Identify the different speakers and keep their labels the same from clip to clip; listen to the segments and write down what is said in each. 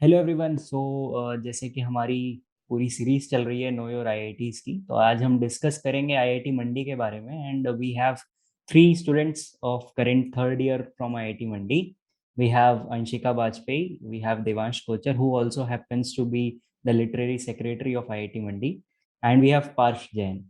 Speaker 1: Hello everyone. जैसे कि हमारी पूरी सीरीज चल रही है नो योर आईआईटीज की, तो आज हम डिस्कस करेंगे आईआईटी मंडी के बारे में। And we have three students of current third year from IIT Mandi. We have Anshika Vajpayee, we have Devansh Kochar who also happens to be the literary secretary of IIT Mandi, and we have Parsh Jain.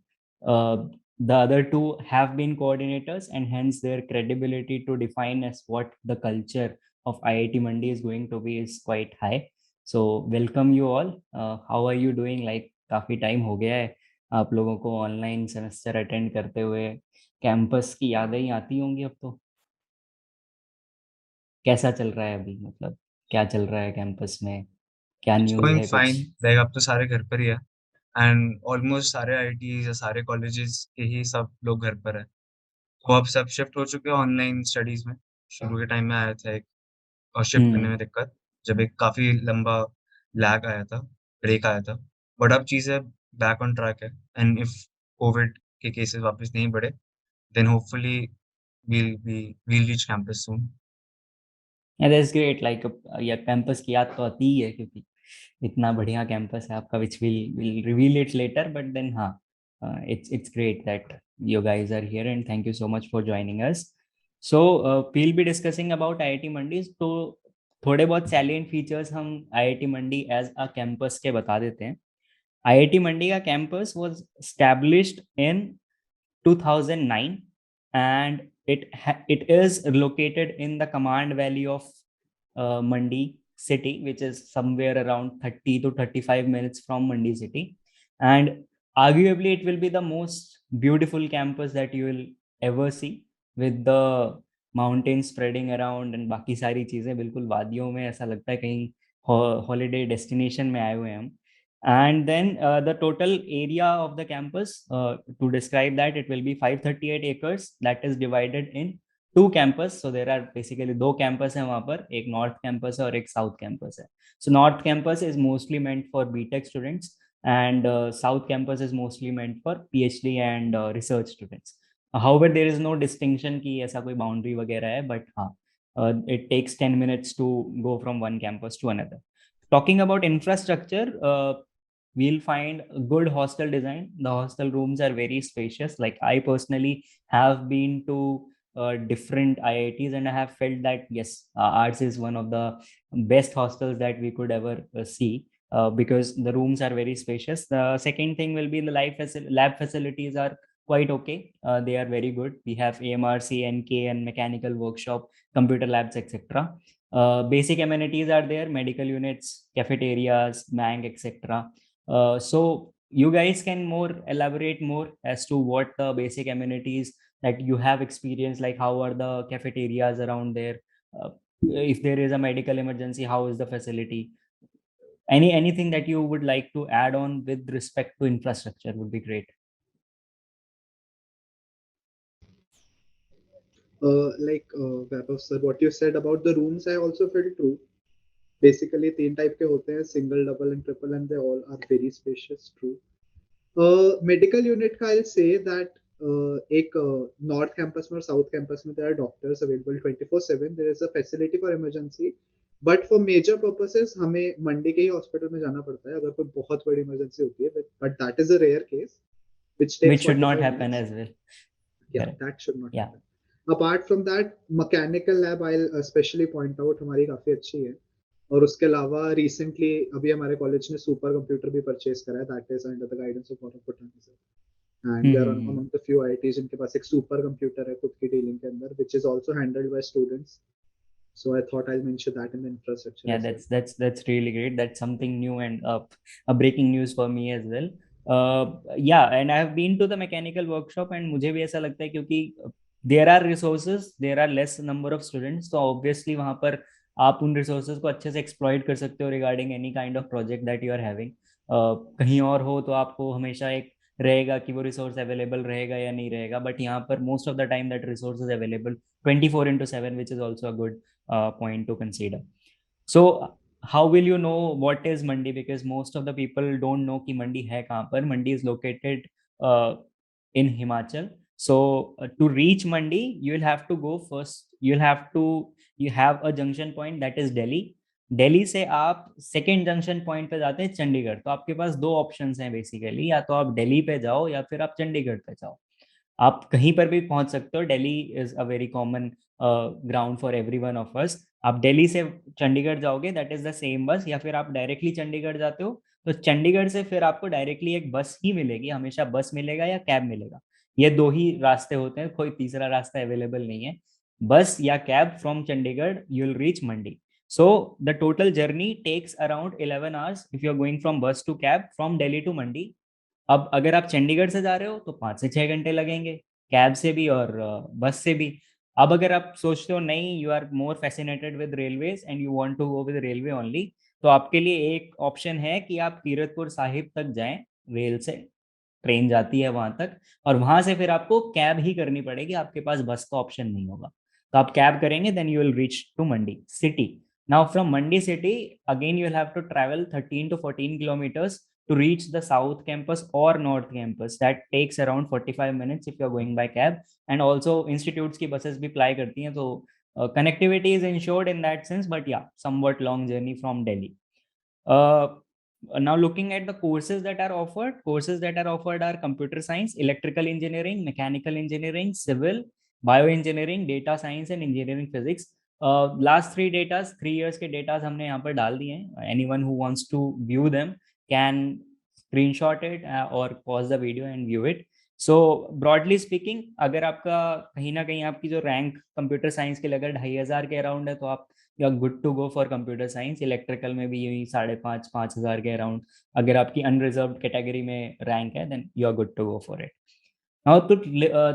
Speaker 1: The other two have been coordinators, and hence their credibility to define as what the culture of IIT Mandi is going to be is quite high. So welcome you all. How are you doing? Like काफी time हो गया है आप लोगों को online semester attend करते हुए। Campus की यादें ही आती होंगी अब तो। कैसा चल रहा है अभी, मतलब क्या चल रहा है कैंपस में? क्या
Speaker 2: इट्स
Speaker 1: न्यूज़
Speaker 2: गोइंग
Speaker 1: है
Speaker 2: फाइन।
Speaker 1: कुछ?
Speaker 2: लाइक अब तो सारे घर पर ही है। एंड ऑलमोस्ट सारे आईटीज या सारे कॉलेजेस के ही सब लोग घर पर है। वो अब सब शिफ्ट हो चुके हैं ऑनलाइन स्टडीज में। शुरू के टाइम में आया था एक और शिफ्ट करने
Speaker 1: हम्म।
Speaker 2: में दिक्कत, जब एक काफी लंबा लैग आया था, ब्रेक आया था। बट अब चीजें बैक ऑन ट्रैक है। एंड इफ कोविड के केसेस वापस नहीं बढ़े, then hopefully we'll reach campus soon.
Speaker 1: That's great. Like yeah campus की याद तो आती ही है, क्योंकि इतना बढ़िया कैंपस है आपका, which will reveal it later, but then हाँ, it's great that you guys are here and thank you so much for joining us. So we'll be discussing about IIT Mandi. तो थोड़े बहुत सैलिएंट फीचर्स हम IIT Mandi as a campus के बता देते हैं। IIT Mandi का campus was established in 2009, and it is located in the command valley of Mandi city, which is somewhere around 30 to 35 minutes from Mandi city. And arguably it will be the most beautiful campus that you will ever see, with the mountains spreading around and बाकी सारी चीजें बिल्कुल वादियों में, ऐसा लगता है कहीं हॉलीडे डेस्टिनेशन में आए हुए हैं हम. And then the total area of the campus, to describe that, it will be 538 acres that is divided in two campus. So there are basically दो campus हैं वहाँ पर, एक north campus है और एक south campus है. So north campus is mostly meant for BTech students, and south campus is mostly meant for PhD and research students. However, there is no distinction कि ऐसा कोई boundary वगैरह है, but हाँ, it takes 10 minutes to go from one campus to another. Talking about infrastructure, we'll find good hostel design. The hostel rooms are very spacious. Like I personally have been to different IITs, and I have felt that yes, ours is one of the best hostels that we could ever see, because the rooms are very spacious. The second thing will be the lab facilities are quite okay. They are very good. We have AMRC, NK, and mechanical workshop, computer labs, etc. Basic amenities are there: medical units, cafeterias, bank, etc. So you guys can more elaborate more as to what the basic amenities that you have experienced, like how are the cafeterias around there? If there is a medical emergency, how is the facility? Anything that you would like to add on with respect to infrastructure would be great.
Speaker 3: Vaibhav sir, what you said about the rooms, I also felt true. Basically, तीन type के होते हैं, single, double, and triple, and they all are very spacious. True. Medical unit का I'll say that एक north campus में और south campus में there are doctors available 24/7. There is a facility for emergency. But for major purposes हमें मंडी के ही hospital में जाना पड़ता है अगर कोई बहुत बड़ी emergency होती है. But that is a rare case which
Speaker 1: Which
Speaker 3: takes
Speaker 1: should not
Speaker 3: 45
Speaker 1: happen
Speaker 3: minutes.
Speaker 1: as well.
Speaker 3: Yeah,
Speaker 1: Correct.
Speaker 3: that should not
Speaker 1: Yeah.
Speaker 3: happen. Apart from that, mechanical lab I'll especially point out हमारी काफी अच्छी है. और उसके अलावा recently अभी हमारे college ने सुपर कंप्यूटर भी परचेज करा है, that is under the guidance of Gaurav Pathani sir. And we are
Speaker 1: Mm-hmm.
Speaker 3: Among the few IITs जिनके पास एक सुपर कंप्यूटर है खुद की डीलिंग के अंदर, which is also handled by students. So I thought I mention that in the infrastructure
Speaker 1: Yeah,
Speaker 3: as well.
Speaker 1: that's really great. That's something new and a breaking news for me as well. Yeah, and I have been to the mechanical workshop, and मुझे भी ऐसा लगता है, क्योंकि there are resources, there are less number of students, तो obviously वहाँ पर आप उन resources को अच्छे से exploit कर सकते हो regarding any kind of project that you are having. कहीं और हो तो आपको हमेशा एक रहेगा कि वो रिसोर्स अवेलेबल रहेगा या नहीं रहेगा, बट यहाँ पर most of the time that resource is available 24/7, which is also a good point to consider. So how will you know what is Mandi? Because most of the people don't know कि Mandi है कहाँ पर. Mandi is located uh, in Himachal. So to reach Mandi, you will have to go first. You have a junction point, that is Delhi. Delhi से आप second junction point पे जाते हैं चंडीगढ़, तो आपके पास दो ऑप्शंस हैं बेसिकली, या तो आप दिल्ली पे जाओ या फिर आप चंडीगढ़ पे जाओ। आप कहीं पर भी पहुंच सकते हो। Delhi is a very common ground for every one of us. आप दिल्ली से चंडीगढ़ जाओगे, दैट इज द सेम बस, या फिर आप डायरेक्टली चंडीगढ़ जाते हो तो चंडीगढ़ से फिर आपको डायरेक्टली एक बस ही मिलेगी, हमेशा बस मिलेगा या कैब मिलेगा। ये दो ही रास्ते होते हैं, कोई तीसरा रास्ता अवेलेबल नहीं है। बस या cab from Chandigarh you will reach Mandi. So the total journey takes around 11 hours if you are going from bus to cab from Delhi to Mandi. अब अगर आप चंडीगढ़ से जा रहे हो तो 5 से 6 घंटे लगेंगे, कैब से भी और बस से भी। अब अगर आप सोचते हो नहीं, you are more fascinated with railways and you want to go with railway only, तो आपके लिए एक ऑप्शन है कि आप कीरतपुर साहिब तक जाएं। रेल से ट्रेन जाती है वहां तक, और वहां से फिर आपको कैब ही करनी पड़ेगी, आपके पास बस का ऑप्शन नहीं होगा। तो आप कैब करेंगे, then you will reach to Mandi city. Now from Mandi city again you will have to travel 13 to 14 kilometers to reach the south campus or north campus. That takes around 45 minutes if you're going by cab. And also institutes की buses भी ply करती हैं, तो connectivity is ensured in that sense, but yeah, somewhat long journey from Delhi. uh, Now looking at the courses that are offered are computer science, electrical engineering, mechanical engineering, civil, bioengineering, data science and engineering physics. Last 3 years के datas हमने यहाँ पर डाल दिए हैं. Anyone who wants to view them can screenshot it or pause the video and view it. So broadly speaking, अगर आपका कहीं ना कहीं आपकी जो रैंक कंप्यूटर साइंस के लिए अगर 2,500 के अराउंड है, तो आप you are good to go for computer science. Electrical में भी यही 5,500 के अराउंड अगर आपकी अनरिजर्व कैटेगरी में रैंक है, then you are good to go for it. Now तो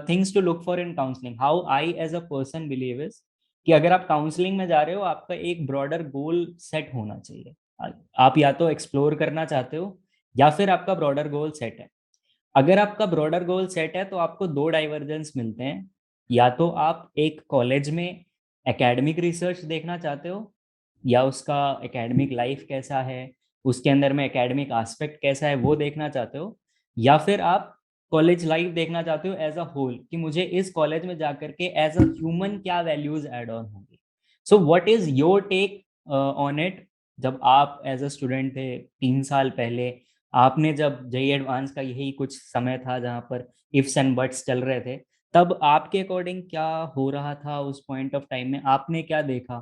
Speaker 1: things to look for in counselling, how I as a person believe is कि अगर आप काउंसलिंग में जा रहे हो, आपका एक ब्रॉडर गोल सेट होना चाहिए। आप या तो एक्सप्लोर करना चाहते हो या फिर आपका ब्रॉडर गोल सेट है। अगर आपका ब्रॉडर गोल सेट है तो आपको दो डाइवर्जेंस मिलते हैं। या तो आप एक कॉलेज में एकेडमिक रिसर्च देखना चाहते हो, या उसका एकेडमिक लाइफ कैसा है, उसके अंदर में एकेडमिक एस्पेक्ट कैसा है वो देखना चाहते हो। या फिर आप कॉलेज लाइफ देखना चाहते हो एज अ होल, कि मुझे इस कॉलेज में जाकर के एज अ ह्यूमन क्या वैल्यूज एड ऑन होंगी। So what is your take on it? जब आप एज अ स्टूडेंट थे 3 साल पहले, आपने जब जेई एडवांस का यही कुछ समय था जहाँ पर इफ्स एंड बट्स चल रहे थे, तब आपके अकॉर्डिंग क्या हो रहा था उस पॉइंट ऑफ टाइम में, आपने क्या देखा?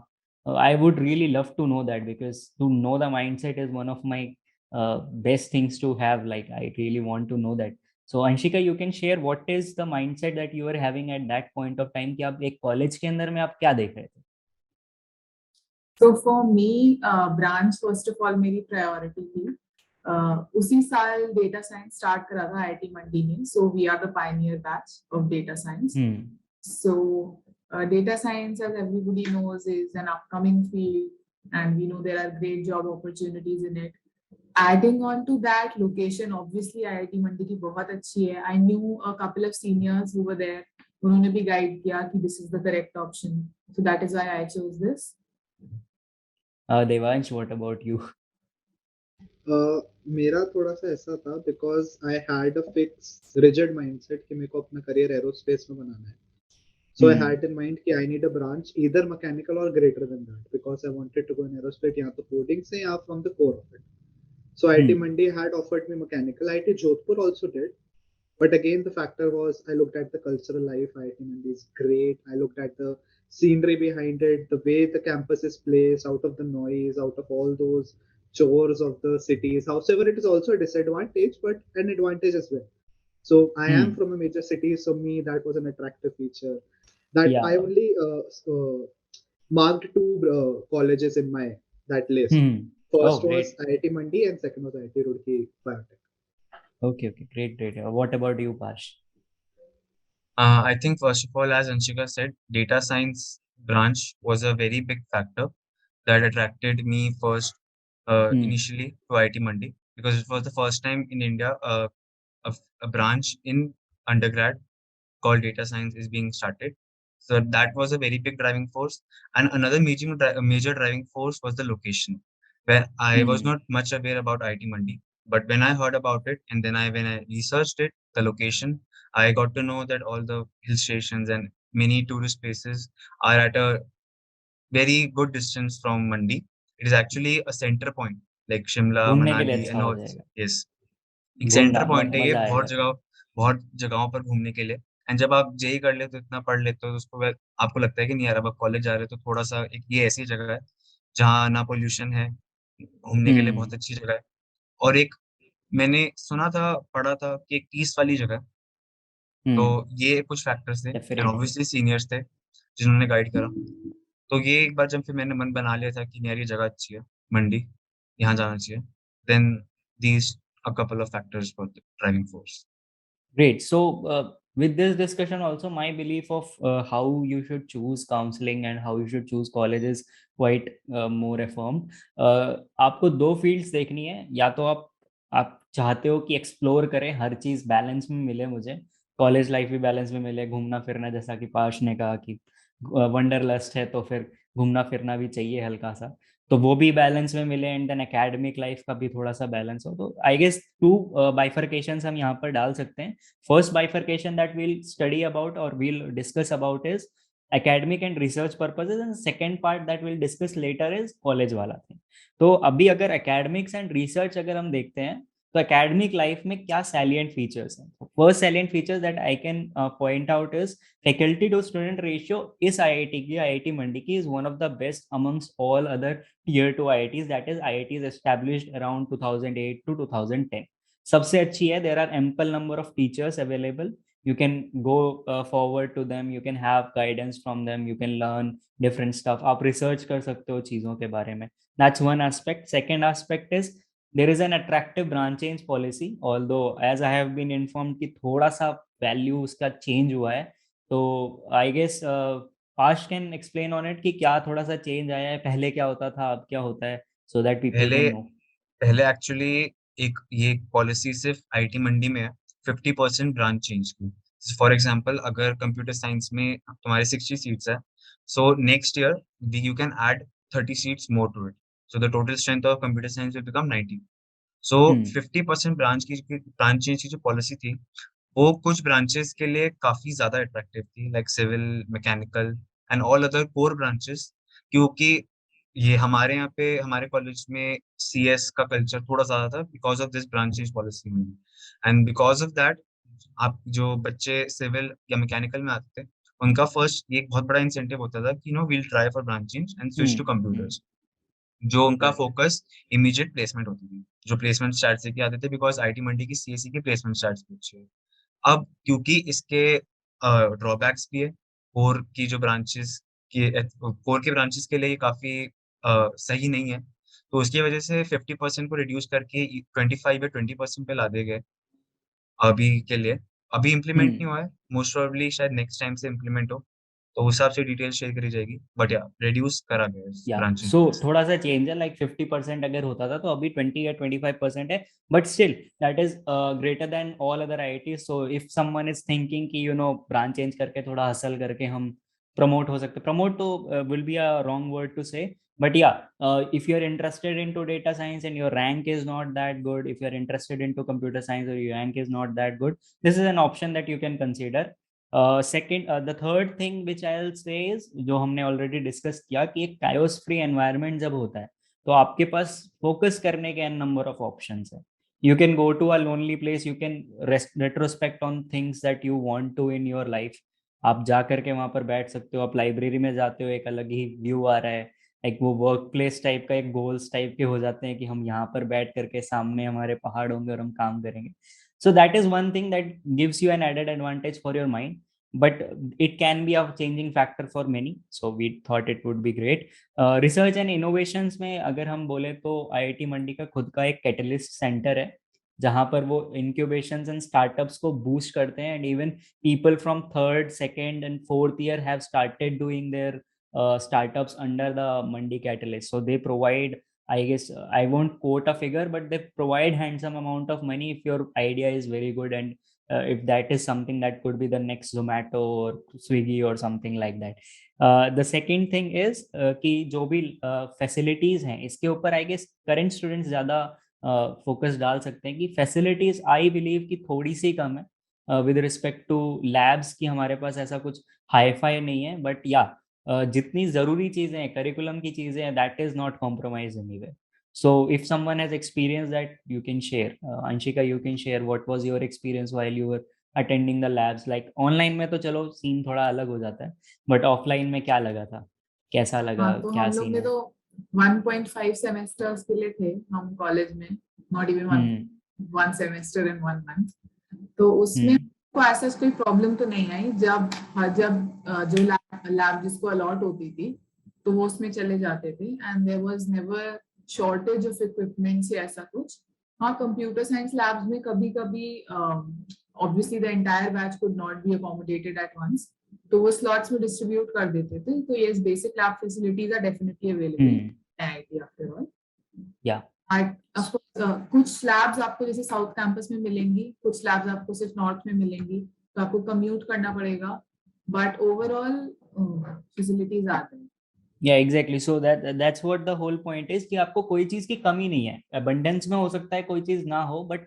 Speaker 1: I would really love to know that, because to know the mindset is one of my best things to have, like I really want to know that. So Anshika, you can share what is the mindset that you are having at that point of time, कि आप एक college के अंदर में आप क्या देख रहे थे?
Speaker 4: So for me, branch first of all मेरी priority थी। उसी साल data science start करा था IIT मंडी ने, so we are the pioneer batch of data science. So data science, as everybody knows, is an upcoming field, and we know there are great job opportunities in it. Adding on to that, location obviously IIT मंडी की बहुत अच्छी है. I knew a couple of seniors who were there. उन्होंने भी guide किया कि this is the correct option. So that is why I chose this.
Speaker 1: Devansh, what about you?
Speaker 3: मेरा थोड़ा सा ऐसा था because I had a fix rigid mindset कि मेरे को अपना करियर एरोस्पेस में बनाना है. So I had in mind कि I need a branch either mechanical or greater than that, because I wanted to go in aerospace या तो coding से या from the core of it. So IIT Mandi had offered me mechanical. IIT Jodhpur also did, but again the factor was I looked at the cultural life. IIT Mandi is great. I looked at the scenery behind it, the way the campus is placed, out of the noise, out of all those chores of the cities. However, it is also a disadvantage, but an advantage as well. So I am from a major city, so me that was an attractive feature. That
Speaker 1: Yeah.
Speaker 3: I only marked two colleges in my that list. First was IIT Mandi and second was IIT Roorkee Biotech.
Speaker 1: Okay, great. What about you, Pash?
Speaker 2: I think first of all, as Anshika said, data science branch was a very big factor that attracted me first initially to IIT Mandi, because it was the first time in India a branch in undergrad called data science is being started. So that was a very big driving force. And another major driving force was the location, where I was not much aware about IIT Mandi. But when I heard about it, and then when I researched it, the location, I got to know that all the hill stations and many tourist places are at a very good distance from Mandi. It is actually a centre point, like Shimla,
Speaker 1: घूमने के लिए
Speaker 2: मनाली
Speaker 1: अच्छा
Speaker 2: and
Speaker 1: हो
Speaker 2: all.
Speaker 1: जाएगा,
Speaker 2: yes, एक
Speaker 1: घूमना
Speaker 2: centre point है ये,
Speaker 1: मजा आएगा।
Speaker 2: बहुत जगहों पर घूमने के लिए। एंड जब आप जेई कर लेते हो, इतना पढ़ लेते हो, तो उसको आपको लगता है कि नहीं यार, अब आप कॉलेज जा रहे हो तो थोड़ा सा एक ये ऐसी जगह है जहाँ ना पोल्यूशन है, घूमने के लिए बहुत अच्छी जगह है। और एक मैंने सुना था, पढ़ा था कि एक पीस वाली जगह है। तो ये कुछ फैक्टर्स थे एंड
Speaker 1: डेफिनेटली।
Speaker 2: ऑब्वियसली सीनियर्स थे जिन्होंने गाइड करा। तो ये एक बार जब फिर मैंने मन बना लिया था कि यार ये जगह अच्छी है, मंडी, यहाँ जाना चाहिए, then these a couple of factors for the driving force.
Speaker 1: Great. So, with this discussion, also my belief of how you should choose counseling and how you should choose college is quite more affirmed. आपको दो fields देखनी है, या तो आप चाहते हो कि एक्सप्लोर करें, हर चीज़ बैलेंस में मिले, मुझे कॉलेज लाइफ भी बैलेंस में मिले, घूमना फिरना, जैसा कि पाश ने कहा कि वंडरलस्ट है तो फिर घूमना फिरना भी चाहिए हल्का सा, तो वो भी बैलेंस में मिले, एंड देन एकेडमिक लाइफ का भी थोड़ा सा बैलेंस हो। तो आई गेस टू बाइफर्केशंस हम यहाँ पर डाल सकते हैं। First bifurcation that we'll study about or we'll discuss about is academic and research purposes, and second part that we'll discuss later is college वाला thing। तो अभी अगर academics and research अगर हम देखते हैं, तो academic life में क्या salient features हैं? First salient features that I can point out is faculty to student ratio is IIT की, IIT मंडी की is one of the best amongst all other tier 2 IITs, that is IITs established around 2008 to 2010, सबसे अच्छी है। There are ample number of teachers available, you can go forward to them, you can have guidance from them, you can learn different stuff, आप research कर सकते हो चीज़ों के बारे में। That's one aspect. Second aspect is there is an attractive branch change policy, although as I have been informed कि थोड़ा सा वैल्यू उसका चेंज हुआ है। तो आई गेस पाश कैन एक्सप्लेन ऑन इट कि क्या थोड़ा सा चेंज आया है, पहले क्या होता था, अब क्या होता है, सो दैट पीपल
Speaker 2: पहले
Speaker 1: कैन नो।
Speaker 2: पहले एक्चुअली एक ये पॉलिसी सिर्फ आईटी मंडी में है, 50% ब्रांच चेंज की। फॉर एग्जांपल, अगर कंप्यूटर साइंस में तुम्हारे 60 सीट्स है, so next year you can add 30 seats more to it, so the total strength of computer science will become 90। So 50% branch change की जो पॉलिसी थी, वो कुछ ब्रांचेस के लिए काफी ज्यादा अट्रैक्टिव थी, like civil, mechanical and all other core branches. क्योंकि ये हमारे यहाँ पे हमारे कॉलेज में सीएस का कल्चर थोड़ा ज्यादा था because of this branch change policy में। एंड बिकॉज ऑफ दैट, आप जो बच्चे सिविल या मैकेनिकल में आते थे, उनका फर्स्ट ये एक बहुत बड़ा इंसेंटिव होता था कि no, we'll try for branch change and switch to computers. जो उनका फोकस इमीडिएट प्लेसमेंट होती थी, जो प्लेसमेंट स्टार्ट से आते थे, बिकॉज आईटी मंडी की सीएससी की प्लेसमेंट स्टार्ट भी अच्छी है। अब क्योंकि इसके ड्रॉबैक्स भी है, कोर की जो ब्रांचेस कोर के ब्रांचेस के लिए ये काफी सही नहीं है, तो उसकी वजह से 50% को रिड्यूस करके 25 या 20% पे ला दिए गए अभी के लिए। अभी इम्प्लीमेंट नहीं हुआ है, मोस्ट प्रोबेबली शायद नेक्स्ट टाइम से इम्प्लीमेंट हो, तो उस हिसाब से डिटेल शेयर करी जाएगी, बट या रिड्यूस करा गया है
Speaker 1: या
Speaker 2: ब्रांचिंग।
Speaker 1: सो थोड़ा सा चेंज है, लाइक 50% अगर होता था तो अभी 20 या 25% है, but still that is greater than all other IIT. So if someone is thinking कि ब्रांच चेंज करके थोड़ा हसल करके हम प्रमोट हो सकते, प्रमोट तो will be a wrong word to say, but yeah, if you're interested into data science and your rank is not that good, if you're interested into computer science or your rank is not that good, this is an option that you can consider. Second, the third thing which I'll say is, जो हमने already discuss किया कि एक chaos free environment जब होता है, तो आपके पास focus करने के n number of options है। You can go to a lonely place, you can retrospect on things that you want to in your life। आप जा करके वहां पर बैठ सकते हो, आप लाइब्रेरी में जाते हो, एक अलग ही व्यू आ रहा है, एक वो वर्क प्लेस टाइप का, एक गोल्स टाइप के हो जाते हैं कि हम यहाँ पर बैठ करके सामने हमारे पहाड़ होंगे और हम काम करेंगे। So that is one thing that gives you an added advantage for your mind, but it can be a changing factor for many, so we thought it would be great. Research and innovations में अगर हम बोले तो IIT Mandi का खुद का एक catalyst centre है, जहाँ पर वो incubations and startups को boost करते हैं, and even people from third, second and fourth year have started doing their startups under the Mandi Catalyst. So they provide, I guess, I won't quote a figure, but they provide handsome amount of money if your idea is very good, and if that is something that could be the next Zomato or Swiggy or something like that. The second thing is कि जो भी facilities हैं, इसके ऊपर I guess current students ज़्यादा focus डाल सकते हैं कि facilities I believe कि थोड़ी सी कम है with respect to labs, कि हमारे पास ऐसा कुछ हाई फाई नहीं है, बट या जितनी जरूरी चीजें हैं, करिकुलम की चीजें हैं, that is not compromise anywhere. So if someone has experienced that, you can share. Anshika, you can share what was your experience while you were attending the labs. Like online में तो चलो scene थोड़ा अलग हो जाता है, but offline में क्या लगा था, कैसा लगा,
Speaker 4: हाँ, तो
Speaker 1: क्या
Speaker 4: हम लोग
Speaker 1: सीन
Speaker 4: ने
Speaker 1: है?
Speaker 4: तो 1.5 सेमेस्टर्स के लिए थे हम कॉलेज में, not even one semester in 1 month. तो उसमें को ऐसा कोई प्रॉब्लम तो नहीं आई. जब जो लैब जिसको अलॉट होती थी तो वो उसमें चले जाते थे, and there was never shortage of equipments या ऐसा कुछ. हाँ, कंप्यूटर साइंस लैब्स में कभी कभी obviously the entire batch could not be accommodated at once, तो वो स्लॉट्स में डिस्ट्रीब्यूट कर देते थे. तो ये basic lab facilities are definitely available IIT after all.
Speaker 1: या
Speaker 4: कुछ लैब्स आपको जैसे साउथ कैंपस में मिलेंगी, कुछ लैब्स आपको सिर्फ नॉर्थ में मिलेंगी, तो आपको कम्यूट करना पड़ेगा, बट ओवरऑल फैसिलिटीज आते हैं.
Speaker 1: Yeah, exactly. So that's what the whole point is कि आपको कोई चीज की कमी नहीं है. अबंडेंस में हो सकता है कोई चीज ना हो, बट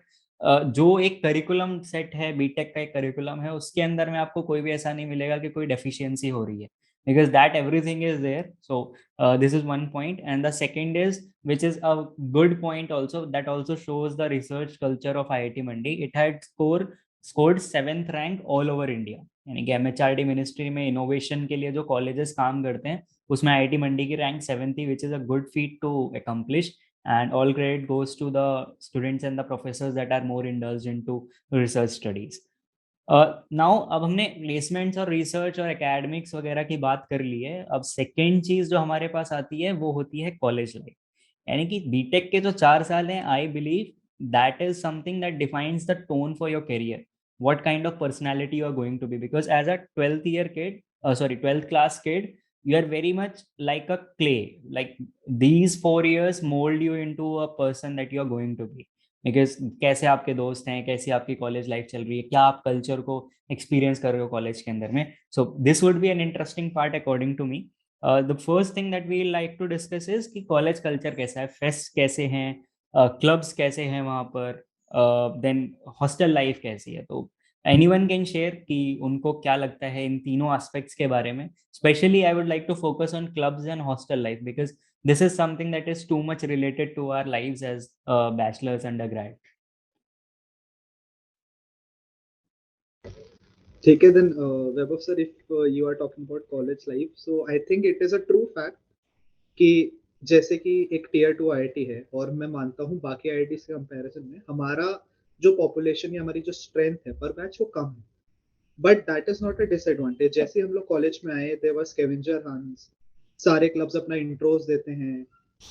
Speaker 1: जो एक करिकुलम सेट है, बीटेक का एक करिकुलम है, उसके अंदर में आपको कोई भी ऐसा नहीं मिलेगा कि कोई डेफिशिएंसी हो रही है, because that everything is there. So this is one point, and the second is, which is a good point also, that also shows the research culture of IIT Mandi. It had scored 7th rank all over India. यानी कि MHRD ministry में innovation के लिए जो colleges काम करते हैं उसमें IIT मंडी की रैंक 7th थी, which is a good feat to accomplish, and all credit goes to the students and the professors that are more indulged into research studies. Now अब हमने प्लेसमेंट्स और रिसर्च और एकेडमिक्स वगैरह की बात कर ली है. अब सेकेंड चीज जो हमारे पास आती है वो होती है कॉलेज लाइफ. यानी कि बीटेक के जो 4 साल हैं, I believe that is something that defines the tone for your career, what kind of personality you are going to be, because as a 12th class kid, you are very much like a clay. Like these 4 years mold you into a person that you are going to be, because कैसे आपके दोस्त हैं, कैसी आपकी college life चल रही है, क्या आप कल्चर को एक्सपीरियंस कर रहे हो कॉलेज के अंदर में. So this would be an interesting part according to me. The first thing that we like to discuss is कि कॉलेज कल्चर कैसा है, फेस्ट कैसे हैं, क्लब्स कैसे हैं वहाँ पर, देन हॉस्टल लाइफ कैसी है. तो एनीवन कैन शेयर कि उनको क्या लगता है इन तीनों एस्पेक्ट्स के बारे में. Especially I would like to focus on clubs and hostel life, because this is something that is too much related to our lives as bachelor's undergrad.
Speaker 3: ठीक है, then Vaibhav sir, if you are talking about college life, so I think it is a true fact कि जैसे कि एक tier 2 IIT है, और मैं मानता हूँ बाकी आईआईटी से कंपैरिजन में हमारा जो पॉपुलेशन या हमारी जो स्ट्रेंथ है पर बैच वो कम है, but that is not a disadvantage. जैसे हम लोग कॉलेज में आए, देयर वाज स्कैवेंजर हंट्स, सारे क्लब्स अपना इंट्रोज देते हैं,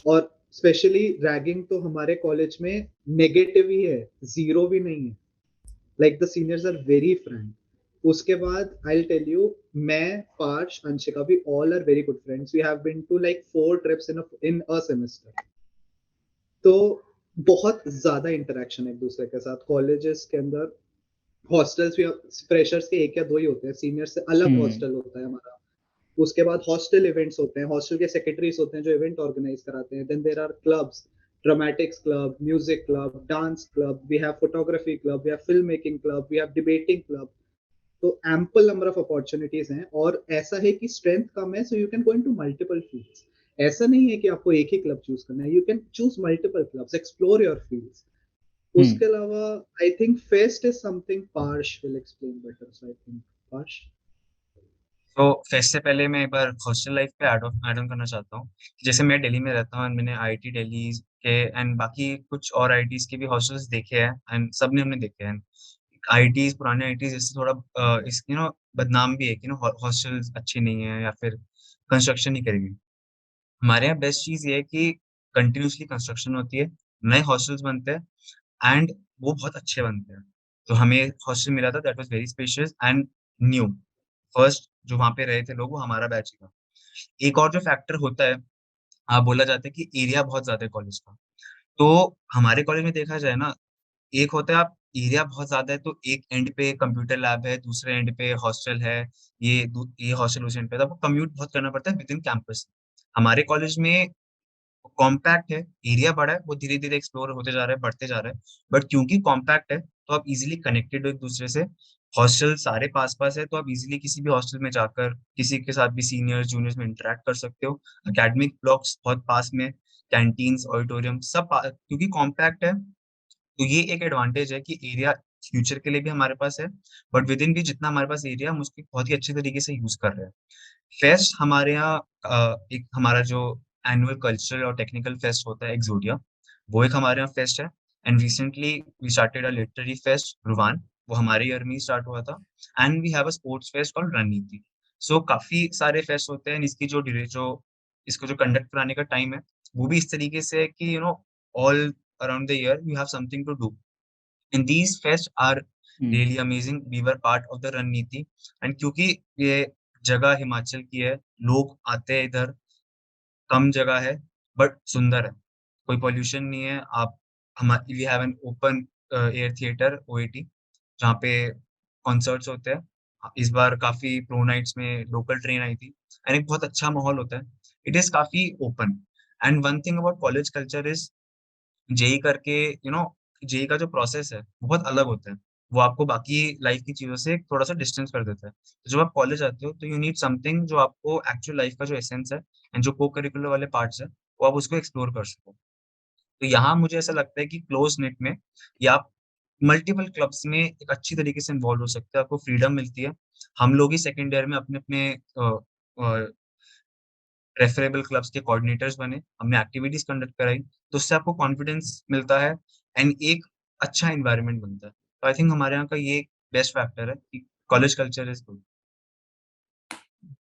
Speaker 3: और स्पेशली रैगिंग तो हमारे कॉलेज में नेगेटिव ही है, जीरो भी नहीं है. Like the seniors are very frank. उसके बाद आई विल टेल यू, मैं, Parsh, Anshika, we all are very good friends. We have been to like 4 trips in a semester. तो बहुत ज्यादा इंटरेक्शन है एक दूसरे के साथ कॉलेजेस के अंदर. हॉस्टल्स भी फ्रेशर्स के 1 या 2 ही होते हैं, सीनियर से अलग हॉस्टल होता है हमारा. उसके बाद हॉस्टल इवेंट्स होते हैं, हॉस्टल के सेक्रेटरीज होते हैं जो इवेंट ऑर्गेनाइज कराते हैं. Then there are clubs, dramatics club, music club, dance club, we have photography club, we have film making club, we have debating club. तो एम्पल नंबर ऑफ अपॉर्चुनिटीज हैं, और ऐसा है कि स्ट्रेंथ कम है, so you can go into multiple fields. ऐसा नहीं है कि आपको एक ही क्लब चूज करना है, you can choose multiple clubs, explore your fields. उसके अलावा I think fest is something parched will explain better. So I think parched.
Speaker 2: तो फेस्ट से पहले मैं एक बार हॉस्टल लाइफ पे ऐड ऑन करना चाहता हूँ. जैसे मैं दिल्ली में रहता हूँ, एंड मैंने आईआईटी दिल्ली के एंड बाकी कुछ और आईआईटीज के भी हॉस्टल्स देखे हैं, एंड सब ने हमने देखे हैं. आईआईटीज, पुराने आईआईटीज जैसे थोड़ा इस बदनाम भी है कि हॉस्टल्स अच्छे नहीं है या फिर कंस्ट्रक्शन नहीं करेंगे. हमारे यहाँ बेस्ट चीज ये है कि कंटिन्यूसली कंस्ट्रक्शन होती है, नए हॉस्टल्स बनते हैं एंड वो बहुत अच्छे बनते हैं. तो हमें हॉस्टल मिला था that was very spacious and new. First जो वहाँ पे रहे थे लोग वो हमारा बैच था. एक और जो फैक्टर होता है, आप बोला जाता है कि एरिया बहुत ज्यादा है कॉलेज का. तो हमारे कॉलेज में देखा जाए ना, एक होता है आप एरिया बहुत ज्यादा है तो एक एंड पे कंप्यूटर लैब है, दूसरे एंड पे हॉस्टल है, ये हॉस्टल उस एंड पे, तो आपको कम्यूट बहुत करना पड़ता है विद इन कैंपस. हमारे कॉलेज में कॉम्पैक्ट है, एरिया बड़ा है, वो धीरे धीरे एक्सप्लोर होते जा रहा है, बढ़ते जा रहा है, बट क्योंकि कॉम्पैक्ट है तो आप इजीली कनेक्टेड हो एक दूसरे से. हॉस्टल सारे पास पास है, तो आप इजीली किसी भी हॉस्टल में जाकर किसी के साथ भी सीनियर्स जूनियर्स में इंटरेक्ट कर सकते हो। एकेडमिक ब्लॉक्स बहुत पास में, कैंटीन्स, ऑडिटोरियम सब क्योंकि कॉम्पैक्ट है, तो ये एक एडवांटेज है कि एरिया फ्यूचर के लिए भी हमारे पास है, बट विद इन भी जितना हमारे पास एरिया हम उसकी बहुत ही अच्छे तरीके से यूज कर रहे हैं। फेस्ट हमारे यहाँ एक हमारा जो एनुअल कल्चरल और टेक्निकल फेस्ट होता है एक्सोडिया, वो एक हमारे यहाँ फेस्ट है। And recently we started a literary fest Ruvan, वो हमारे ईयर में ही स्टार्ट हुआ था। And we have a sports fest called Rananiti. So काफी सारे फेस्ट होते हैं। इसकी जो इसको जो कंडक्ट कराने का टाइम है वो भी इस तरीके से है कि all around the year you have something to do, and these fests are really amazing. We were part of the Ranनीति, and क्योंकि ये जगह हिमाचल की है, लोग आते हैं इधर, कम जगह है बट सुंदर है, कोई पॉल्यूशन नहीं है। आप हमारे we have an open air theatre OAT, जहाँ पे कॉन्सर्ट्स होते हैं। इस बार काफी प्रो नाइट्स में लोकल ट्रेन आई थी, एंड एक बहुत अच्छा माहौल होता है। इट इज काफी open. And one thing about college culture is JEE करके जेई का जो प्रोसेस है वो बहुत अलग होता है। वो आपको बाकी लाइफ की चीजों से थोड़ा सा डिस्टेंस कर देता है। तो जब आप कॉलेज आते हो तो यू नीड समथिंग जो आपको एक्चुअल लाइफ का जो एसेंस है एंड जो को करिकुलर वाले पार्ट्स है वो आप उसको एक्सप्लोर कर सको। तो यहाँ मुझे ऐसा लगता है कि क्लोज नेट में या आप मल्टीपल क्लब्स में एक अच्छी तरीके से इन्वॉल्व हो सकते हैं, आपको फ्रीडम मिलती है। हम लोग ही सेकेंड ईयर में अपने अपने रेफरेबल क्लब्स के कोऑर्डिनेटर्स बने, हमने एक्टिविटीज कंडक्ट कराई, तो उससे आपको कॉन्फिडेंस मिलता है एंड एक अच्छा एनवायरनमेंट बनता है। तो आई थिंक हमारे यहाँ का ये बेस्ट फैक्टर है कि college culture is good.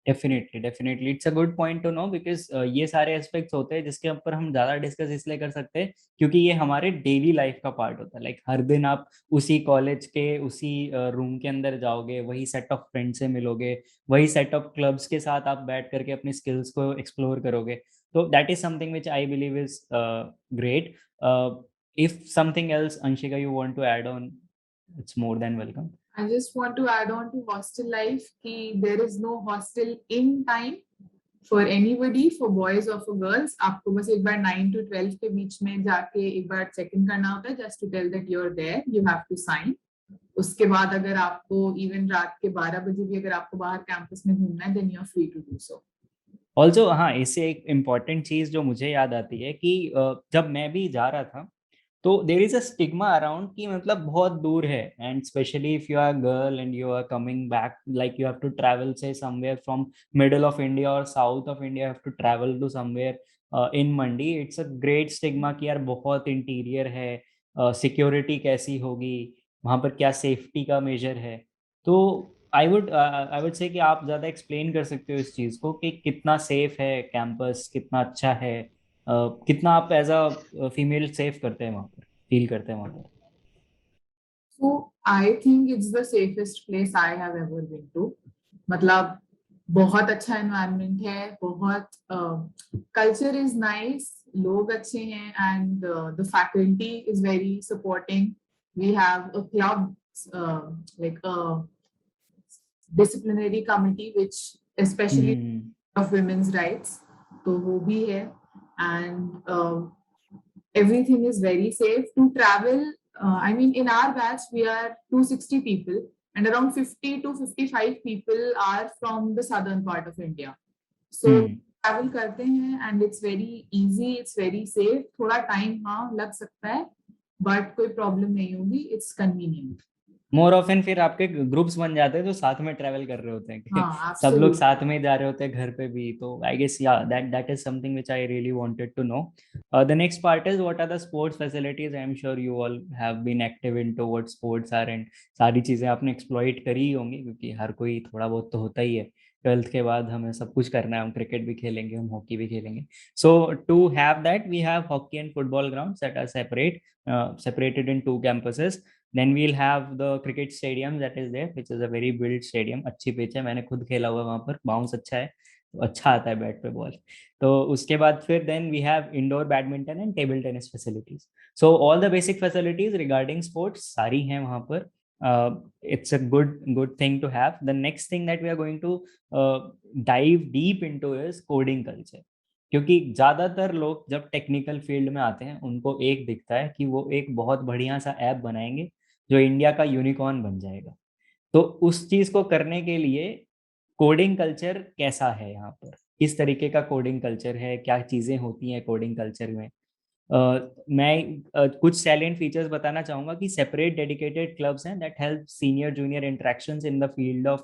Speaker 1: Definitely it's a good point to know, because ये सारे एस्पेक्ट्स होते हैं जिसके ऊपर हम ज्यादा डिस्कस इसलिए कर सकते हैं क्योंकि ये हमारे डेली लाइफ का पार्ट होता है। लाइक हर दिन आप उसी कॉलेज के उसी रूम के अंदर जाओगे, वही सेट ऑफ फ्रेंड से मिलोगे, वही सेट ऑफ क्लब्स के साथ आप बैठ करके अपनी स्किल्स को एक्सप्लोर करोगे। तो that is something which I believe is great. If something else Anshika you want to add on, it's more than welcome.
Speaker 4: I just want to add on to hostel life कि there is no hostel in time for anybody, for boys or for girls. आपको बस एक बार 9 to 12 के बीच में जाके एक बार check in करना होता है, just to tell that you're there, you have to sign. उसके बाद अगर आपको इवन रात के 12 बजे भी अगर आपको बाहर कैंपस में घूमना है then you're free to do so.
Speaker 1: Also हाँ, इससे एक इम्पॉर्टेंट चीज जो मुझे याद आती है कि जब मैं भी जा रहा था तो there is a stigma around कि मतलब बहुत दूर है, and specially if you are girl and you are coming back, like you have to travel say somewhere from middle of India और south of India, have to travel to somewhere in Mandi. It's a great stigma कि यार बहुत interior है, security कैसी होगी वहाँ पर, क्या सेफ्टी का मेजर है। तो आई वुड से कि आप ज़्यादा एक्सप्लेन कर सकते हो इस चीज़ को कि कितना सेफ है कैंपस, कितना अच्छा है, कितना आप एज अ फीमेल सेफ करते हैं वहाँ पर, फील करते हैं वहाँ पर।
Speaker 4: So I think it's the safest place I have ever been to. मतलब बहुत अच्छा एनवायरनमेंट है, बहुत कल्चर इज नाइस, लोग अच्छे हैं, and the faculty is very supporting. We have a club, like a disciplinary committee which especially of women's rights, तो वो भी है, and everything is very safe to travel. I mean, in our batch, we are 260 people, and around 50 to 55 people are from the southern part of India. So travel करते हैं, and it's very easy, it's very safe. थोड़ा time हाँ लग सकता है, but कोई problem नहीं होगी. It's convenient.
Speaker 1: मोर ऑफन फिर आपके ग्रुप्स बन जाते हैं जो साथ में ट्रेवल कर रहे होते हैं कि
Speaker 4: हाँ,
Speaker 1: सब लोग
Speaker 4: absolutely.
Speaker 1: साथ में जा रहे होते हैं घर पे भी। तो I guess yeah that is something which I really wanted to know. The next part is what are the sports facilities. I am sure you all have been active in to what sports are, and सारी चीजें आपने exploit करी ही होंगी क्योंकि हर कोई थोड़ा बहुत तो होता ही है। 12th के बाद हमें सब कुछ करना है, हम क्रिकेट भी खेलेंगे, हम हॉकी भी खेलेंगे। So to have that we have hockey and football grounds that are separated in 2 campuses. Then we'll have the cricket stadium that is there, which is a very built stadium. अच्छी pitch है, मैंने खुद खेला हुआ वहाँ पर, bounce अच्छा है, तो अच्छा आता है बैट पे बॉल। तो उसके बाद फिर then we have indoor badminton and table tennis facilities. So all the basic facilities regarding sports सारी हैं वहाँ पर। It's a good thing to have. The next thing that we are going to dive deep into is coding culture. क्योंकि ज्यादातर लोग जब technical field में आते हैं उनको एक दिखता है कि वो एक बहुत बढ़िया सा ऐप बनाएंगे जो इंडिया का यूनिकॉर्न बन जाएगा। तो उस चीज को करने के लिए कोडिंग कल्चर कैसा है यहाँ पर, किस तरीके का कोडिंग कल्चर है, क्या चीजें होती हैं कोडिंग कल्चर में। मैं कुछ सैलेंट फीचर्स बताना चाहूंगा कि सेपरेट डेडिकेटेड क्लब्स हैं that help senior junior interactions in the field of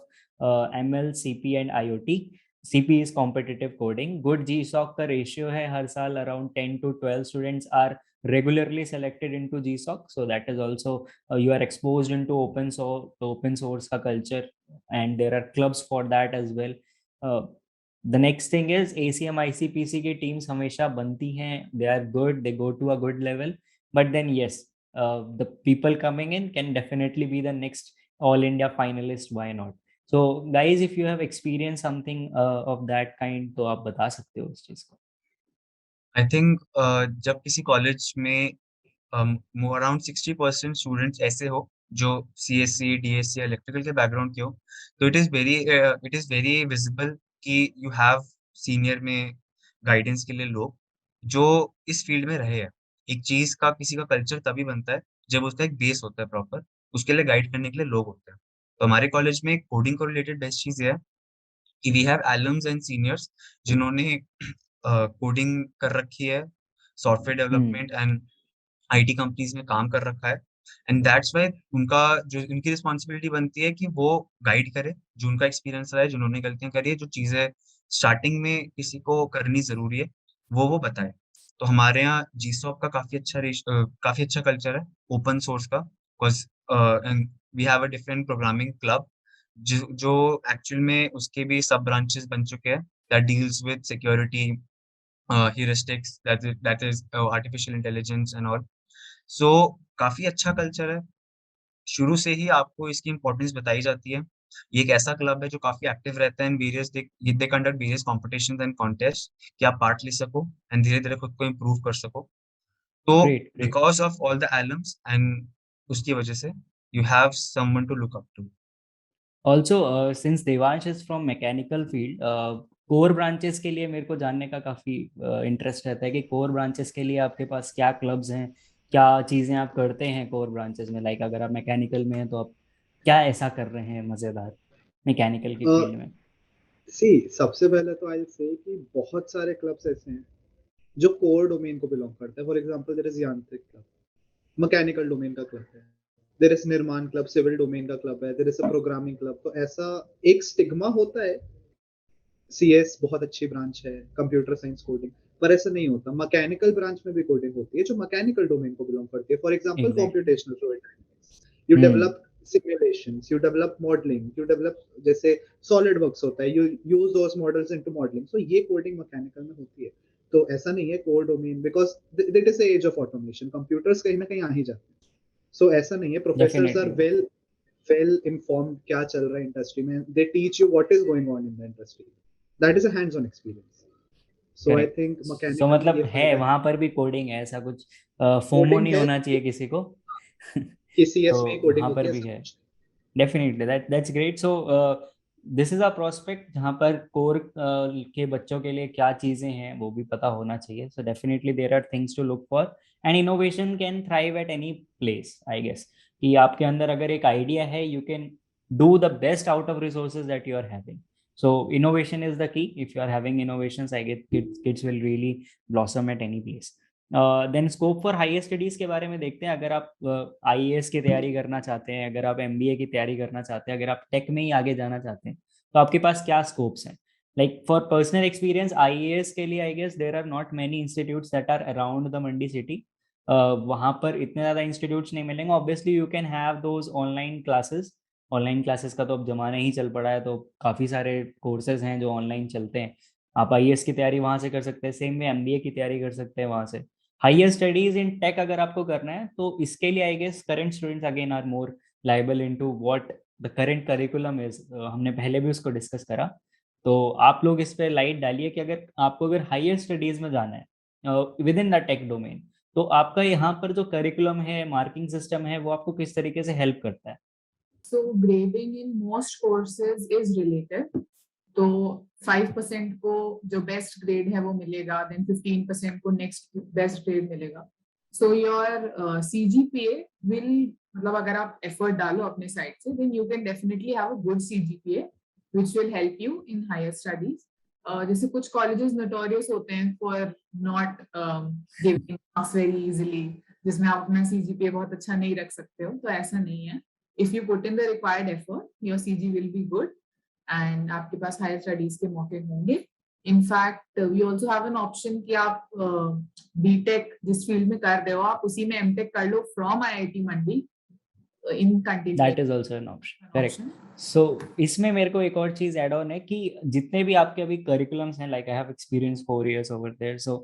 Speaker 1: ML CP and IoT. CP is competitive coding. Good GSoC का रेशियो है हर साल around 10 to 12 students are regularly selected into GSOC, so that is also you are exposed into open source का culture, and there are clubs for that as well. The next thing is ACM ICPC की teams हमेशा बनती हैं, they are good, they go to a good level, but then yes, the people coming in can definitely be the next all India finalist, why not? So guys, if you have experienced something of that kind, तो आप बता सकते हो उस चीज को।
Speaker 2: I think जब किसी कॉलेज में अराउंड 60% स्टूडेंट्स ऐसे हो जो CSC DSC इलेक्ट्रिकल के बैकग्राउंड के हो, तो इट इज वेरी विजिबल कि यू हैव सीनियर में गाइडेंस के लिए लोग जो इस फील्ड में रहे हैं। एक चीज का किसी का कल्चर तभी बनता है जब उसका एक बेस होता है प्रॉपर, उसके लिए गाइड करने के लिए लोग होते हैं। तो हमारे कॉलेज में कोडिंग को रिलेटेड बेस्ट चीज ये है कि we have alums and seniors जिन्होंने कोडिंग कर रखी है, software development and IT companies में काम कर रखा है, एंड दैट्स वाई उनका जो उनकी रिस्पॉन्सिबिलिटी बनती है कि वो गाइड करे जो उनका एक्सपीरियंस रहा है, जिन्होंने गलतियां करी है, जो चीजें स्टार्टिंग में किसी को करनी जरूरी है वो बताए। तो हमारे यहाँ GSOC का काफी अच्छा कल्चर है ओपन सोर्स का, because we have a different programming club जो एक्चुअल में उसके भी सब ब्रांचेस बन चुके हैं that deals with security, heuristics, that is artificial intelligence and all. So काफी अच्छा कल्चर है, शुरू से ही आपको इसकी इंपॉर्टेंस बताई जाती है। ये एक ऐसा क्लब है जो काफी एक्टिव रहता है in various they conduct various competitions and contest कि आप पार्ट ले सको एंड धीरे धीरे खुद को इम्प्रूव कर सको। तो
Speaker 1: Great, great.
Speaker 2: Because of all the alums and उसकी वजह से you have someone to look up to.
Speaker 1: Also, since Devansh is from mechanical field, core branches के लिए मेरे को जानने का काफी इंटरेस्ट रहता है कि कोर ब्रांचेस के लिए आपके पास क्या क्लब्स हैं, क्या चीजें आप करते हैं कोर ब्रांचेस में। लाइक अगर आप मैकेनिकल में हैं तो आप क्या ऐसा कर रहे हैं मजेदार मैकेनिकल की फील्ड में।
Speaker 3: सबसे पहले तो आई से कि बहुत सारे क्लब्स ऐसे हैं जो कोर डोमेन को बिलोंग करते हैं। For example there is Yantrik club, mechanical domain का क्लब है। There is Nirman club, civil domain का क्लब है। There is a programming club. तो ऐसा एक स्टिग्मा होता है, CS बहुत अच्छी ब्रांच है, कंप्यूटर साइंस कोडिंग, पर ऐसा नहीं होता। मैकेनिकल ब्रांच में भी कोडिंग होती है जो मैकेनिकल डोमेन को बिलोंग करती है। For example computational fluid dynamics, you develop simulations, you develop modeling, you develop जैसे SolidWorks होता है, you use those models into modeling. So ये कोडिंग मैकेनिकल में होती है। तो ऐसा नहीं है core domain, because that is the age of automation, computers कहीं ना कहीं आ ही जाते हैं। सो ऐसा नहीं है, प्रोफेसर्स आर वेल इन्फॉर्म्ड क्या चल रहा है इंडस्ट्री में, they teach you what is going on in the industry, that is a hands on experience. So I think mechanical
Speaker 1: so मतलब है वहां पर भी कोडिंग है, ऐसा कुछ फोमो नहीं होना चाहिए किसी को।
Speaker 3: CS
Speaker 1: तो
Speaker 3: में कोडिंग
Speaker 1: वहां पर
Speaker 3: होती
Speaker 1: भी
Speaker 3: है।
Speaker 1: है definitely, that's great. So this is a prospect जहाँ पर कोर के बच्चों के लिए क्या चीजें हैं वो भी पता होना चाहिए। So definitely there are things to look for, and innovation can thrive at any place I guess. कि आपके अंदर अगर एक आइडिया है, you can do the best out of resources that you are having. So innovation is the key. If you are having innovations, I get kids will really blossom at any place. Then scope for higher studies के बारे में देखते हैं। अगर आप IAS की तैयारी करना चाहते हैं, अगर आप MBA की तैयारी करना चाहते हैं, अगर आप टेक में ही आगे जाना चाहते हैं, तो आपके पास क्या स्कोप्स हैं। Like for personal experience IAS के लिए I guess there are not many institutes that are around the Mandi city. वहाँ पर इतने ज़्यादा इंस्टीट्यूट्स नहीं मिलेंगे। Obviously you can have those online classes. Online classes का तो अब जमाना ही चल पड़ा है, तो काफ़ी सारे कोर्सेज हैं जो ऑनलाइन चलते हैं। आप IAS की तैयारी वहाँ से कर सकते हैं, सेम में MBA की तैयारी कर सकते हैं वहाँ से। हायर स्टडीज इन टेक अगर आपको करना है तो इसके लिए I guess current students again are more liable into what the current curriculum is. हमने पहले भी उसको डिस्कस करा, तो आप लोग इस पे लाइट डालिए कि अगर हायर स्टडीज में जाना है with in the tech domain, तो आपका यहाँ पर जो करिकुलम है, मार्किंग सिस्टम है, वो आपको किस तरीके से हेल्प करता है।
Speaker 4: So grading in most courses is related. तो 5% को जो बेस्ट ग्रेड है वो मिलेगा, देन 15% को नेक्स्ट बेस्ट ग्रेड मिलेगा। So your CGPA will, मतलब अगर आप effort डालो अपने side से, then you can definitely have a good CGPA, which will help you in higher studies. जैसे कुछ colleges notorious होते हैं for not giving marks very easily, जिसमें आप अपना CGPA बहुत अच्छा नहीं रख सकते हो, तो ऐसा नहीं है. If you put in the required effort, your CG will be good, and आपके पास higher studies के मौके होंगे. In fact, we also have an option कि आप B.Tech जिस फील्ड में कर रहे हो आप उसी में M.Tech कर लो from IIT Mandi in continuing.
Speaker 1: That is also an option. Correct. So इसमें मेरे को एक और चीज ऐड ऑन है कि जितने भी आपके अभी करिकुलम्स हैं, like I have experience 4 years over there, so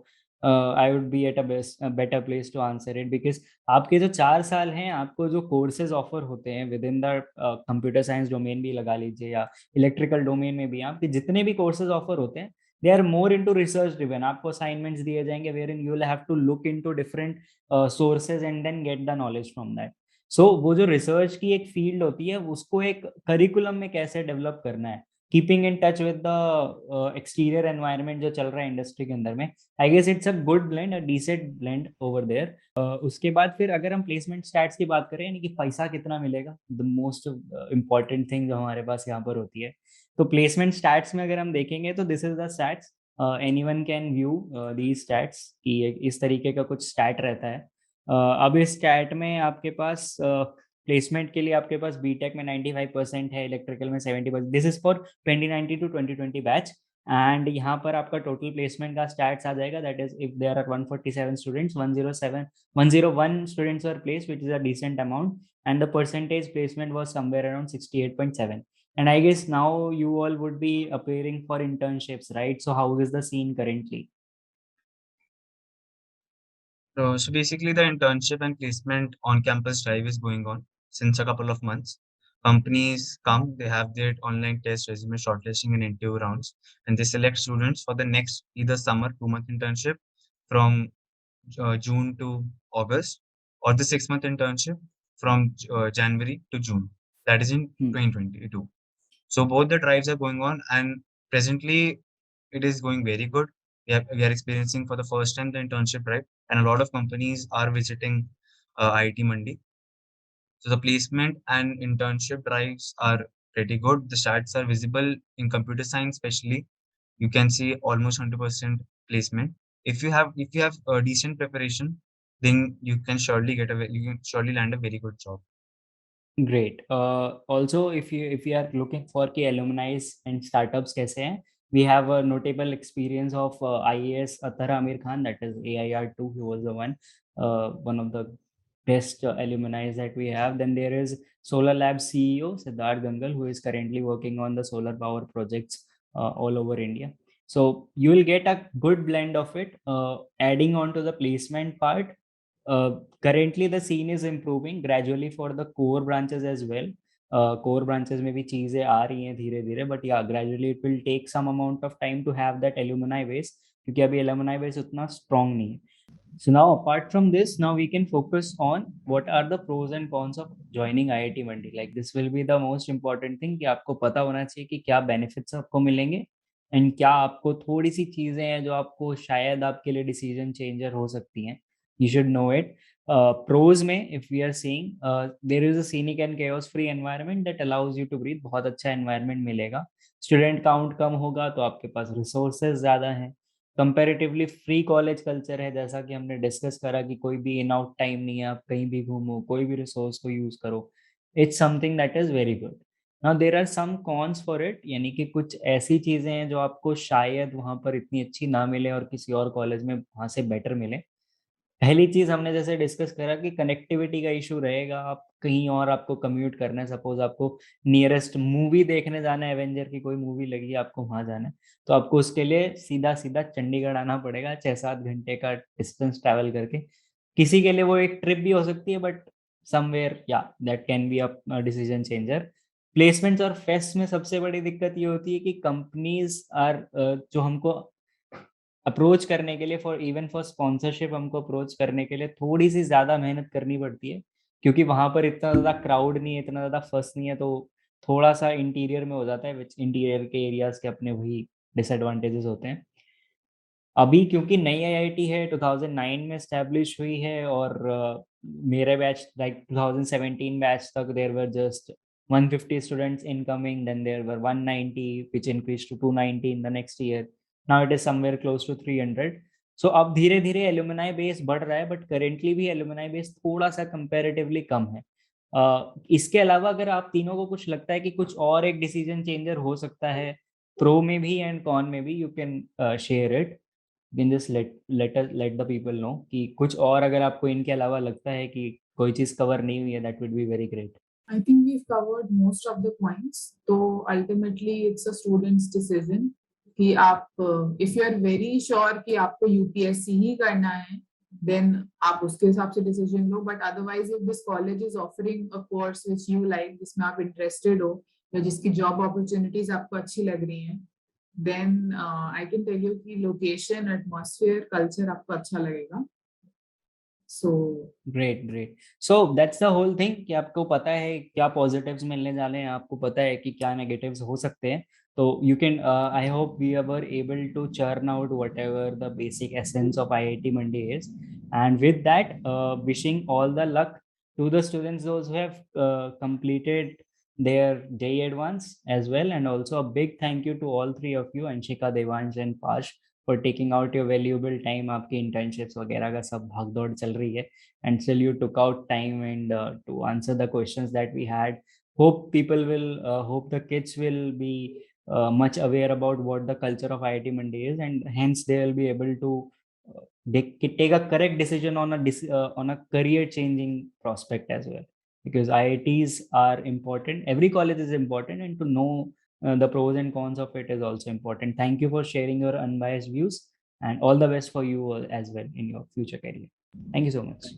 Speaker 1: I would be at a better place to answer it, because आपके जो 4 साल हैं, आपको जो कोर्सेज ऑफर होते हैं with in the computer science domain भी लगा लीजिए या इलेक्ट्रिकल डोमेन में भी, आपके जितने भी कोर्सेज ऑफर होते हैं, they are more into research driven. आपको असाइनमेंट्स दिए जाएंगे where in you will have to look into different sources and then get the knowledge from that. So वो जो रिसर्च की एक फील्ड होती है, उसको एक करिकुलम में कैसे डेवलप करना है, keeping in touch with the exterior environment जो चल रहा है इंडस्ट्री के अंदर में, I guess it's a good blend, a decent blend over there. उसके बाद फिर अगर हम प्लेसमेंट स्टैट्स की बात करें, यानी कि पैसा कितना मिलेगा, द मोस्ट इम्पॉर्टेंट थिंग जो हमारे पास यहाँ पर होती है, तो प्लेसमेंट स्टैट्स में अगर हम देखेंगे तो this is the stats. Anyone can view these stats कि इस तरीके का कुछ स्टैट रहता है. अब इस स्टैट में आपके पास प्लेसमेंट के लिए आपके पास बीटेक में 95% है, इलेक्ट्रिकल में 70%. This is for 2019 to 2020 batch. And यहाँ पर आपका टोटल प्लेसमेंट का स्टैट्स आ जाएगा, that is if there are 147 students, 101 students were placed, which is a decent amount, and the percentage placement was somewhere around 68.7. And I guess now you all would be appearing for internships, right? So how is the scene currently?
Speaker 2: So basically the internship and placement on-campus drive is going on since a couple of months. Companies come, they have their online test, resume shortlisting and interview rounds, and they select students for the next either summer 2-month internship from June to August, or the 6-month internship from January to June. That is in 2022. So both the drives are going on, and presently it is going very good. We are experiencing for the first time the internship drive, and a lot of companies are visiting IIT Mandi. So the placement and internship drives are pretty good. The stats are visible in computer science, especially. You can see almost 100% placement. If you have a decent preparation, then you can surely land a very good job.
Speaker 1: Great. Also, if you are looking for कि alumni and startups कैसे हैं, we have a notable experience of IAS Athar Amir Khan, that is AIR2. He was the one of the best alumni that we have. Then there is Solar Labs CEO Siddharth Gangal, who is currently working on the solar power projects all over India. So you will get a good blend of it. Adding on to the placement part, currently the scene is improving gradually for the core branches as well. Core branches में भी चीजें आ रही हैं धीरे धीरे, but yeah, gradually it will take some amount of time to have that alumni base, क्योंकि अभी alumni base उतना strong नहीं है. So now apart from this, now we can focus on what are the pros and cons of joining IIT Mandi. Like this will be the most important thing कि आपको पता होना चाहिए कि क्या benefits आपको मिलेंगे and क्या आपको थोड़ी सी चीजें हैं जो आपको शायद आपके लिए decision changer हो सकती हैं. You should know it. Pros में if we are seeing there is a scenic and chaos free environment that allows you to breathe. बहुत अच्छा environment मिलेगा. Student count कम होगा तो आपके पास resources ज़्यादा हैं. कंपेरेटिवली फ्री कॉलेज कल्चर है, जैसा कि हमने डिस्कस करा कि कोई भी इन आउट टाइम नहीं है, आप कहीं भी घूमो, कोई भी रिसोर्स को यूज करो. It's something that is very good. Now there are some cons for it, यानी कि कुछ ऐसी चीजें हैं जो आपको शायद वहां पर इतनी अच्छी ना मिले और किसी और कॉलेज में वहां से बेटर मिले. पहली चीज हमने जैसे डिस्कस करा कि कनेक्टिविटी का इशू रहेगा. आप कहीं और आपको कम्यूट करना है, सपोज आपको नियरेस्ट मूवी देखने जाना है, एवेंजर की कोई मूवी लगी आपको वहां जाना है, तो आपको उसके लिए सीधा सीधा चंडीगढ़ आना पड़ेगा 6-7 घंटे का डिस्टेंस ट्रैवल करके. किसी के लिए वो एक ट्रिप भी हो सकती है, बट समवेयर या that can be a decision changer. Placements और फेस्ट में सबसे बड़ी दिक्कत ये होती है कि कंपनीज आर जो हमको अप्रोच करने के लिए फॉर स्पॉन्सरशिप हमको अप्रोच करने के लिए थोड़ी सी ज्यादा मेहनत करनी पड़ती है, क्योंकि वहां पर इतना ज्यादा क्राउड नहीं है, इतना ज्यादा फर्स्ट नहीं है, तो थोड़ा सा इंटीरियर में हो जाता है, विच इंटीरियर के एरियाज के अपने वही डिसएडवांटेजेस होते हैं. अभी क्योंकि नई आईआईटी है 2009 में स्टैब्लिश हुई है और मेरे बैच लाइक 2017 बैच तक there were just 150 students incoming, then there were 190 which increased to 290 in the next year. Now it is somewhere close to 300. So अब धीरे धीरे एलुमनाई बेस बढ़ रहा है, बट करेंटली भी एलुमनाई बेस थोड़ा सा कंपैरेटिवली कम है. इसके अलावा अगर आप तीनों को कुछ लगता है कि कुछ और एक डिसीजन चेंजर हो सकता है प्रो में भी एंड कॉन में भी, you can share it. Can just let the people know कि कुछ और अगर आपको इनके अलावा लगता है कि कोई चीज कवर नहीं हुई है, that would be very great.
Speaker 4: I think we've covered most of the points. So ultimately it's a student's decision कि आप if you are very sure कि आपको UPSC ही करना है, then आप उसके हिसाब से decision low. But otherwise if this college is offering a course which you like, जिसमें आप interested हो या जिसकी job opportunities आपको अच्छी लग रही हैं, then I can tell you कि location, atmosphere, culture आपको अच्छा लगेगा. So
Speaker 1: great. So that's the whole thing कि आपको पता है क्या पॉजिटिव्स मिलने जा रहे हैं, आपको पता है कि क्या नेगेटिव्स हो सकते हैं. तो you can I hope we were able to churn out whatever the basic essence of IIT Mandi is. And with that, wishing all the luck to the students those who have completed their JEE Advance as well, and also a big thank you to all three of you, Anshika, Devansh and Pash, for taking out your valuable time. आपकी internships वगैरह का सब भाग दौड़ चल रही है, and still you took out time and to answer the questions that we had. Hope people will hope the kids will be much aware about what the culture of IIT Mandi is, and hence they will be able to take a correct decision on a career changing prospect as well, because IITs are important, every college is important, and to know the pros and cons of it is also important. Thank you for sharing your unbiased views, and all the best for you as well in your future career. Thank you so much.